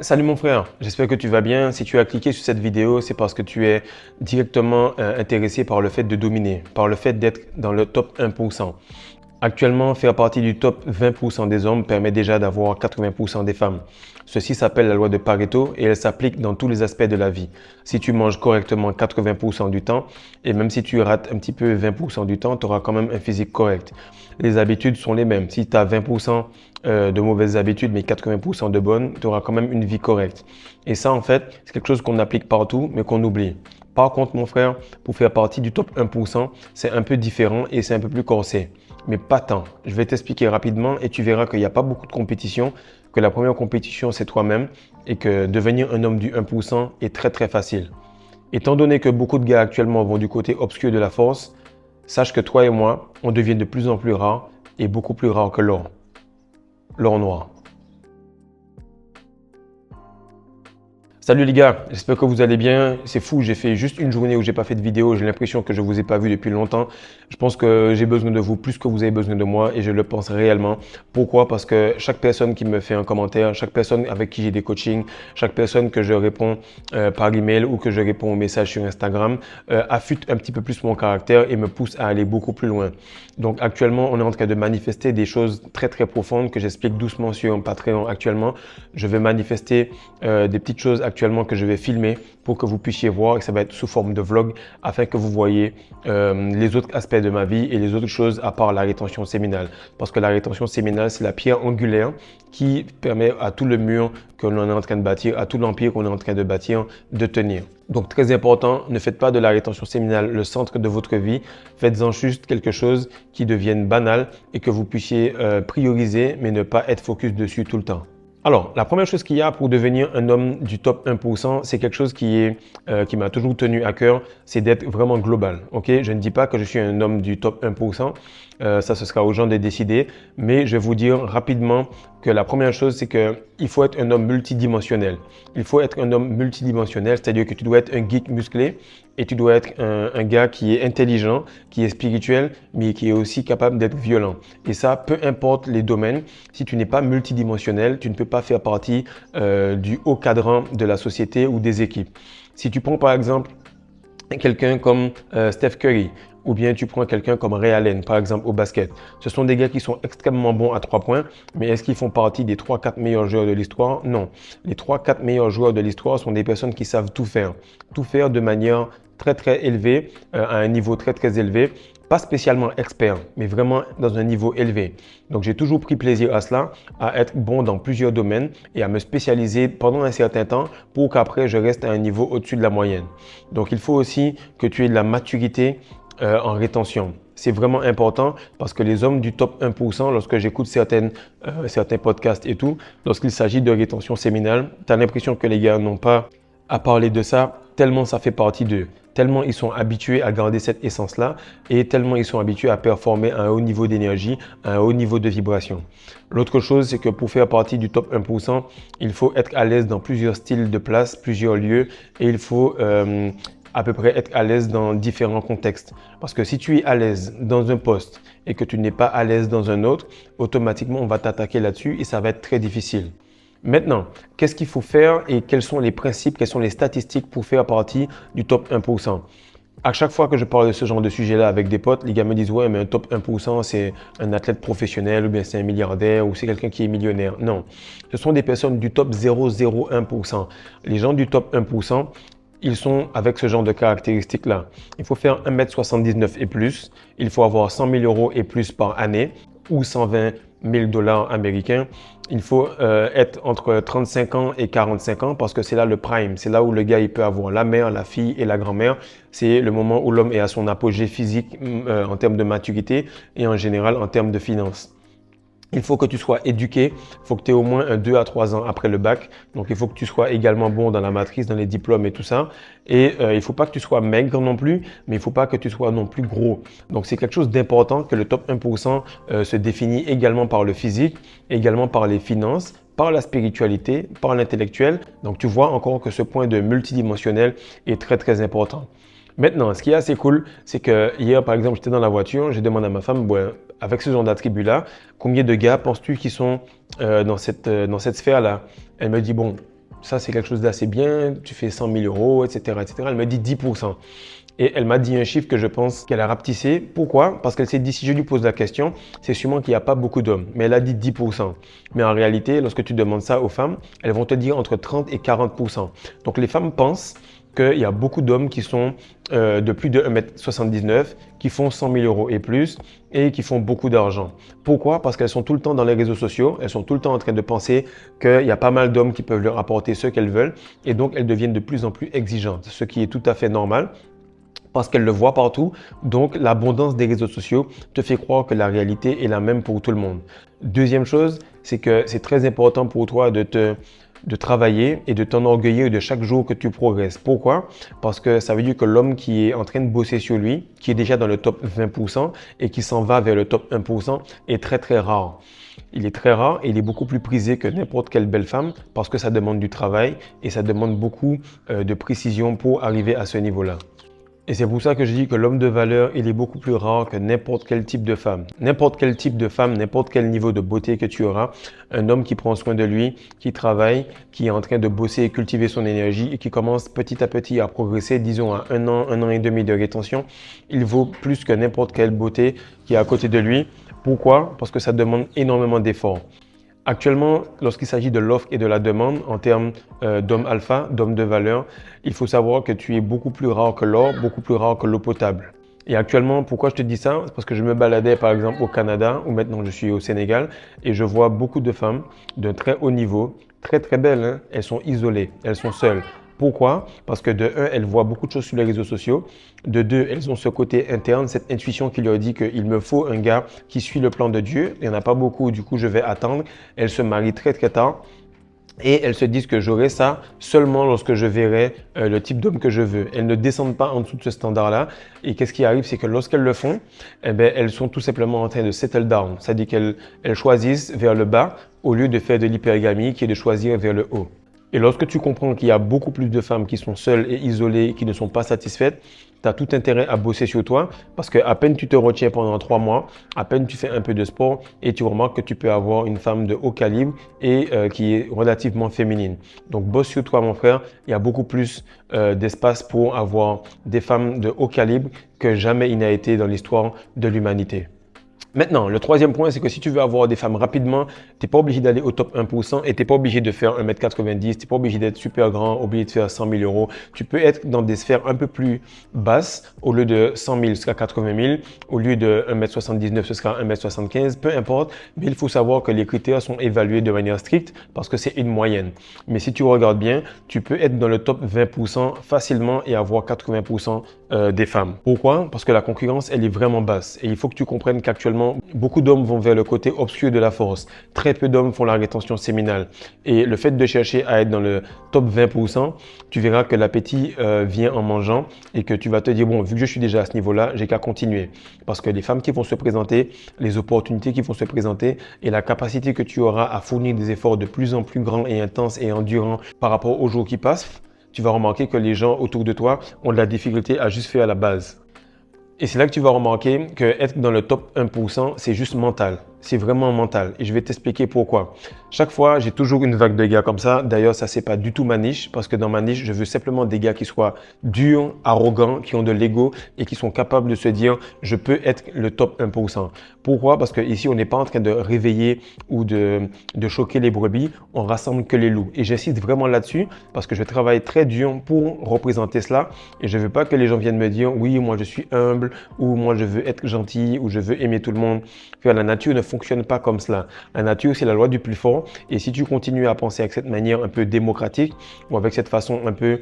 Salut mon frère, j'espère que tu vas bien. Si tu as cliqué sur cette vidéo, c'est parce que tu es directement intéressé par le fait de dominer, par le fait d'être dans le top 1%. Actuellement, faire partie du top 20% des hommes permet déjà d'avoir 80% des femmes. Ceci s'appelle la loi de Pareto et elle s'applique dans tous les aspects de la vie. Si tu manges correctement 80% du temps et même si tu rates un petit peu 20% du temps, tu auras quand même un physique correct. Les habitudes sont les mêmes. Si tu as 20% de mauvaises habitudes mais 80% de bonnes, tu auras quand même une vie correcte. Et ça, en fait, c'est quelque chose qu'on applique partout mais qu'on oublie. Par contre, mon frère, pour faire partie du top 1%, c'est un peu différent et c'est un peu plus corsé. Mais pas tant. Je vais t'expliquer rapidement et tu verras qu'il n'y a pas beaucoup de compétition, que la première compétition, c'est toi-même et que devenir un homme du 1% est très très facile. Étant donné que beaucoup de gars actuellement vont du côté obscur de la force, sache que toi et moi, on devient de plus en plus rares et beaucoup plus rares que l'or. L'or noir. Salut les gars, j'espère que vous allez bien. C'est fou, j'ai fait juste une journée où j'ai pas fait de vidéo. J'ai l'impression que je vous ai pas vu depuis longtemps. Je pense que j'ai besoin de vous plus que vous avez besoin de moi et je le pense réellement. Pourquoi? Parce que chaque personne qui me fait un commentaire, chaque personne avec qui j'ai des coachings, chaque personne que je réponds par email ou que je réponds aux messages sur Instagram affûte un petit peu plus mon caractère et me pousse à aller beaucoup plus loin. Donc actuellement, on est en train de manifester des choses très très profondes que j'explique doucement sur Patreon actuellement. Je vais manifester des petites choses actuellement que je vais filmer pour que vous puissiez voir et ça va être sous forme de vlog afin que vous voyez les autres aspects de ma vie et les autres choses à part la rétention séminale. Parce que la rétention séminale, c'est la pierre angulaire qui permet à tout le mur que l'on est en train de bâtir, à tout l'empire qu'on est en train de bâtir, de tenir. Donc très important, ne faites pas de la rétention séminale le centre de votre vie, faites-en juste quelque chose qui devienne banal et que vous puissiez prioriser mais ne pas être focus dessus tout le temps. Alors, la première chose qu'il y a pour devenir un homme du top 1%, c'est quelque chose qui m'a toujours tenu à cœur, c'est d'être vraiment global. Ok, je ne dis pas que je suis un homme du top 1%, ça ce sera aux gens de décider, mais je vais vous dire rapidement que la première chose, c'est qu'il faut être un homme multidimensionnel. Il faut être un homme multidimensionnel, c'est-à-dire que tu dois être un geek musclé et tu dois être un gars qui est intelligent, qui est spirituel, mais qui est aussi capable d'être violent. Et ça, peu importe les domaines, si tu n'es pas multidimensionnel, tu ne peux pas faire partie du haut cadran de la société ou des équipes. Si tu prends par exemple quelqu'un comme Steph Curry, ou bien tu prends quelqu'un comme Ray Allen, par exemple, au basket. Ce sont des gars qui sont extrêmement bons à 3 points, mais est-ce qu'ils font partie des 3-4 meilleurs joueurs de l'histoire? Non. Les 3-4 meilleurs joueurs de l'histoire sont des personnes qui savent tout faire de manière très très élevée, à un niveau très très élevé, pas spécialement expert, mais vraiment dans un niveau élevé. Donc j'ai toujours pris plaisir à cela, à être bon dans plusieurs domaines et à me spécialiser pendant un certain temps pour qu'après je reste à un niveau au-dessus de la moyenne. Donc il faut aussi que tu aies de la maturité en rétention. C'est vraiment important parce que les hommes du top 1%, lorsque j'écoute certains podcasts et tout, lorsqu'il s'agit de rétention séminale, tu as l'impression que les gars n'ont pas à parler de ça tellement ça fait partie d'eux, tellement ils sont habitués à garder cette essence-là et tellement ils sont habitués à performer à un haut niveau d'énergie, à un haut niveau de vibration. L'autre chose, c'est que pour faire partie du top 1%, il faut être à l'aise dans plusieurs styles de place, plusieurs lieux et il faut à peu près être à l'aise dans différents contextes. Parce que si tu es à l'aise dans un poste et que tu n'es pas à l'aise dans un autre, automatiquement, on va t'attaquer là-dessus et ça va être très difficile. Maintenant, qu'est-ce qu'il faut faire et quels sont les principes, quelles sont les statistiques pour faire partie du top 1%? À chaque fois que je parle de ce genre de sujet-là avec des potes, les gars me disent « Ouais, mais un top 1%, c'est un athlète professionnel ou bien c'est un milliardaire ou c'est quelqu'un qui est millionnaire. » Non, ce sont des personnes du top 0,01%. Les gens du top 1%, ils sont avec ce genre de caractéristiques-là. Il faut faire 1m79 et plus, il faut avoir 100 000 euros et plus par année ou 120 000 dollars américains. Il faut être entre 35 ans et 45 ans parce que c'est là le prime. C'est là où le gars il peut avoir la mère, la fille et la grand-mère. C'est le moment où l'homme est à son apogée physique en termes de maturité et en général en termes de finances. Il faut que tu sois éduqué, il faut que tu aies au moins 2 à 3 ans après le bac. Donc, il faut que tu sois également bon dans la matrice, dans les diplômes et tout ça. Et il ne faut pas que tu sois maigre non plus, mais il ne faut pas que tu sois non plus gros. Donc, c'est quelque chose d'important que le top 1% se définit également par le physique, également par les finances, par la spiritualité, par l'intellectuel. Donc, tu vois encore que ce point de multidimensionnel est très, très important. Maintenant, ce qui est assez cool, c'est que hier, par exemple, j'étais dans la voiture, j'ai demandé à ma femme, ouais, avec ce genre d'attribut-là, combien de gars penses-tu qui sont dans cette sphère-là? Elle me dit, bon, ça c'est quelque chose d'assez bien, tu fais 100 000 euros, etc., etc. Elle me dit 10%. Et elle m'a dit un chiffre que je pense qu'elle a rapetissé. Pourquoi? Parce qu'elle s'est dit, si je lui pose la question, c'est sûrement qu'il n'y a pas beaucoup d'hommes. Mais elle a dit 10%. Mais en réalité, lorsque tu demandes ça aux femmes, elles vont te dire entre 30 et 40%. Donc les femmes pensent qu'il y a beaucoup d'hommes qui sont de plus de 1,79 m, qui font 100 000 euros et plus et qui font beaucoup d'argent. Pourquoi? Parce qu'elles sont tout le temps dans les réseaux sociaux, elles sont tout le temps en train de penser qu'il y a pas mal d'hommes qui peuvent leur apporter ce qu'elles veulent et donc elles deviennent de plus en plus exigeantes, ce qui est tout à fait normal parce qu'elle le voit partout. Donc, l'abondance des réseaux sociaux te fait croire que la réalité est la même pour tout le monde. Deuxième chose, c'est que c'est très important pour toi de travailler et de t'enorgueillir de chaque jour que tu progresses. Pourquoi? Parce que ça veut dire que l'homme qui est en train de bosser sur lui, qui est déjà dans le top 20% et qui s'en va vers le top 1% est très très rare. Il est très rare et il est beaucoup plus prisé que n'importe quelle belle femme parce que ça demande du travail et ça demande beaucoup de précision pour arriver à ce niveau-là. Et c'est pour ça que je dis que l'homme de valeur, il est beaucoup plus rare que n'importe quel type de femme. N'importe quel type de femme, n'importe quel niveau de beauté que tu auras, un homme qui prend soin de lui, qui travaille, qui est en train de bosser et cultiver son énergie et qui commence petit à petit à progresser, disons à un an et demi de rétention, il vaut plus que n'importe quelle beauté qui est à côté de lui. Pourquoi? Parce que ça demande énormément d'efforts. Actuellement, lorsqu'il s'agit de l'offre et de la demande en termes d'homme alpha, d'homme de valeur, il faut savoir que tu es beaucoup plus rare que l'or, beaucoup plus rare que l'eau potable. Et actuellement, pourquoi je te dis ça? C'est parce que je me baladais par exemple au Canada, où maintenant je suis au Sénégal, et je vois beaucoup de femmes d'un très haut niveau, très très belles, hein? Elles sont isolées, elles sont seules. Pourquoi? Parce que de un, elles voient beaucoup de choses sur les réseaux sociaux. De deux, elles ont ce côté interne, cette intuition qui leur dit qu'il me faut un gars qui suit le plan de Dieu. Il n'y en a pas beaucoup, du coup, je vais attendre. Elles se marient très très tard. Et elles se disent que j'aurai ça seulement lorsque je verrai le type d'homme que je veux. Elles ne descendent pas en dessous de ce standard-là. Et qu'est-ce qui arrive, c'est que lorsqu'elles le font, eh bien, elles sont tout simplement en train de settle down. C'est-à-dire qu'elles choisissent vers le bas au lieu de faire de l'hypergamie qui est de choisir vers le haut. Et lorsque tu comprends qu'il y a beaucoup plus de femmes qui sont seules et isolées, qui ne sont pas satisfaites, tu as tout intérêt à bosser sur toi parce qu'à peine tu te retiens pendant 3 mois, à peine tu fais un peu de sport et tu remarques que tu peux avoir une femme de haut calibre et qui est relativement féminine. Donc bosse sur toi mon frère, il y a beaucoup plus d'espace pour avoir des femmes de haut calibre que jamais il n'a été dans l'histoire de l'humanité. Maintenant, le troisième point, c'est que si tu veux avoir des femmes rapidement, tu n'es pas obligé d'aller au top 1% et tu n'es pas obligé de faire 1,90 m, tu n'es pas obligé d'être super grand, obligé de faire 100 000 euros. Tu peux être dans des sphères un peu plus basses. Au lieu de 100 000, ce sera 80 000. Au lieu de 1,79 m, ce sera 1,75 m. Peu importe, mais il faut savoir que les critères sont évalués de manière stricte parce que c'est une moyenne. Mais si tu regardes bien, tu peux être dans le top 20% facilement et avoir 80% des femmes. Pourquoi? Parce que la concurrence, elle est vraiment basse. Et il faut que tu comprennes qu'actuellement, beaucoup d'hommes vont vers le côté obscur de la force. Très peu d'hommes font la rétention séminale. Et le fait de chercher à être dans le top 20%, tu verras que l'appétit vient en mangeant et que tu vas te dire, bon, vu que je suis déjà à ce niveau-là, j'ai qu'à continuer. Parce que les femmes qui vont se présenter, les opportunités qui vont se présenter et la capacité que tu auras à fournir des efforts de plus en plus grands et intenses et endurants par rapport aux jours qui passent, tu vas remarquer que les gens autour de toi ont de la difficulté à juste faire la base. Et c'est là que tu vas remarquer que être dans le top 1%, c'est juste mental. C'est vraiment mental. Et je vais t'expliquer pourquoi. Chaque fois, j'ai toujours une vague de gars comme ça. D'ailleurs, ça, c'est pas du tout ma niche parce que dans ma niche, je veux simplement des gars qui soient durs, arrogants, qui ont de l'ego et qui sont capables de se dire, je peux être le top 1%. Pourquoi? Parce que ici, on n'est pas en train de réveiller ou de choquer les brebis. On rassemble que les loups. Et j'insiste vraiment là-dessus parce que je travaille très dur pour représenter cela. Et je veux pas que les gens viennent me dire, oui, moi, je suis humble ou moi, je veux être gentil ou je veux aimer tout le monde. Car la nature ne fonctionne pas comme cela. La nature, c'est la loi du plus fort. Et si tu continues à penser avec cette manière un peu démocratique ou avec cette façon un peu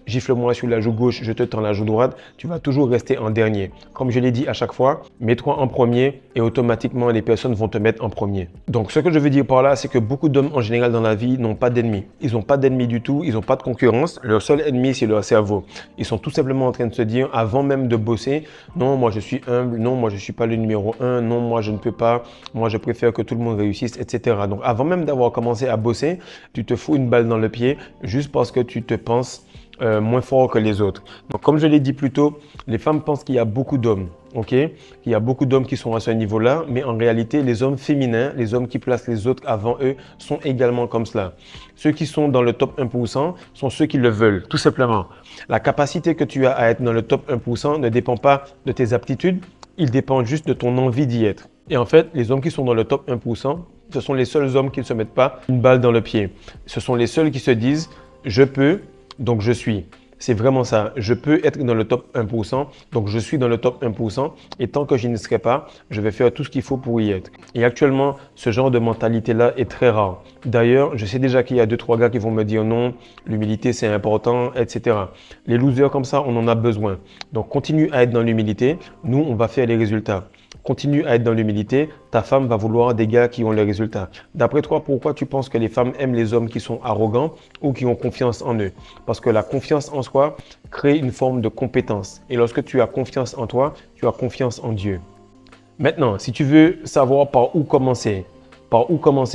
gifle-moi sur la joue gauche, je te tends la joue droite, tu vas toujours rester en dernier. Comme je l'ai dit à chaque fois, mets-toi en premier et automatiquement les personnes vont te mettre en premier. Donc ce que je veux dire par là, c'est que beaucoup d'hommes en général dans la vie n'ont pas d'ennemis. Ils n'ont pas d'ennemis du tout, ils n'ont pas de concurrence. Leur seul ennemi, c'est leur cerveau. Ils sont tout simplement en train de se dire, avant même de bosser, non, moi je suis humble, non, moi je ne suis pas le numéro 1, non, moi je ne peux pas, moi je préfère que tout le monde réussisse, etc. Donc avant même d'avoir commencé à bosser, tu te fous une balle dans le pied juste parce que tu te penses moins fort que les autres. Donc, comme je l'ai dit plus tôt, les femmes pensent qu'il y a beaucoup d'hommes, ok? Qu'il y a beaucoup d'hommes qui sont à ce niveau-là, mais en réalité, les hommes féminins, les hommes qui placent les autres avant eux, sont également comme cela. Ceux qui sont dans le top 1% sont ceux qui le veulent, tout simplement. La capacité que tu as à être dans le top 1% ne dépend pas de tes aptitudes, il dépend juste de ton envie d'y être. Et en fait, les hommes qui sont dans le top 1%, ce sont les seuls hommes qui ne se mettent pas une balle dans le pied. Ce sont les seuls qui se disent « je peux, donc je suis ». C'est vraiment ça. Je peux être dans le top 1%, donc je suis dans le top 1%. Et tant que je n'y serai pas, je vais faire tout ce qu'il faut pour y être. Et actuellement, ce genre de mentalité-là est très rare. D'ailleurs, je sais déjà qu'il y a 2-3 gars qui vont me dire non, l'humilité c'est important, etc. Les losers comme ça, on en a besoin. Donc continue à être dans l'humilité. Nous, on va faire les résultats. Continue à être dans l'humilité, ta femme va vouloir des gars qui ont les résultats. D'après toi, pourquoi tu penses que les femmes aiment les hommes qui sont arrogants ou qui ont confiance en eux? Parce que la confiance en soi crée une forme de compétence. Et lorsque tu as confiance en toi, tu as confiance en Dieu. Maintenant, si tu veux savoir par où commencer,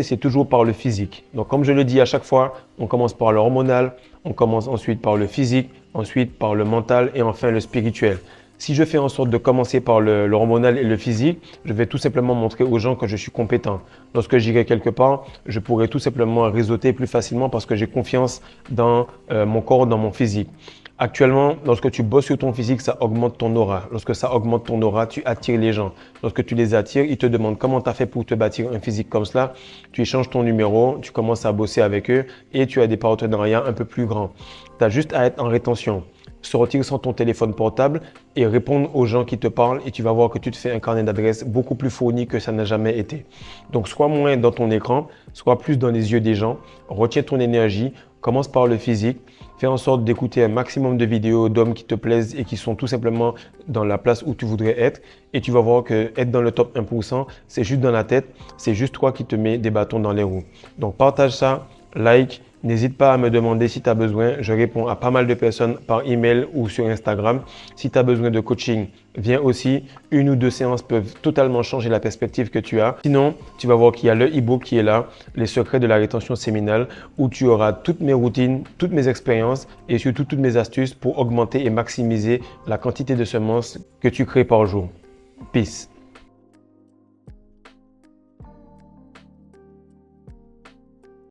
c'est toujours par le physique. Donc, comme je le dis à chaque fois, on commence par l'hormonal, on commence ensuite par le physique, ensuite par le mental et enfin le spirituel. Si je fais en sorte de commencer par l'hormonal et le physique, je vais tout simplement montrer aux gens que je suis compétent. Lorsque j'irai quelque part, je pourrai tout simplement réseauter plus facilement parce que j'ai confiance dans mon corps, dans mon physique. Actuellement, lorsque tu bosses sur ton physique, ça augmente ton aura. Lorsque ça augmente ton aura, tu attires les gens. Lorsque tu les attires, ils te demandent comment tu as fait pour te bâtir un physique comme cela. Tu échanges ton numéro, tu commences à bosser avec eux et tu as des partenariats un peu plus grands. Tu as juste à être en rétention. Sortir sans ton téléphone portable et répondre aux gens qui te parlent et tu vas voir que tu te fais un carnet d'adresses beaucoup plus fourni que ça n'a jamais été. Donc, sois moins dans ton écran, sois plus dans les yeux des gens, retiens ton énergie, commence par le physique, fais en sorte d'écouter un maximum de vidéos d'hommes qui te plaisent et qui sont tout simplement dans la place où tu voudrais être et tu vas voir que être dans le top 1%, c'est juste dans la tête, c'est juste toi qui te mets des bâtons dans les roues. Donc, partage ça, like. N'hésite pas à me demander si tu as besoin. Je réponds à pas mal de personnes par email ou sur Instagram. Si tu as besoin de coaching, viens aussi. 1 ou 2 séances peuvent totalement changer la perspective que tu as. Sinon, tu vas voir qu'il y a le e-book qui est là, Les secrets de la rétention séminale, où tu auras toutes mes routines, toutes mes expériences et surtout toutes mes astuces pour augmenter et maximiser la quantité de semences que tu crées par jour. Peace.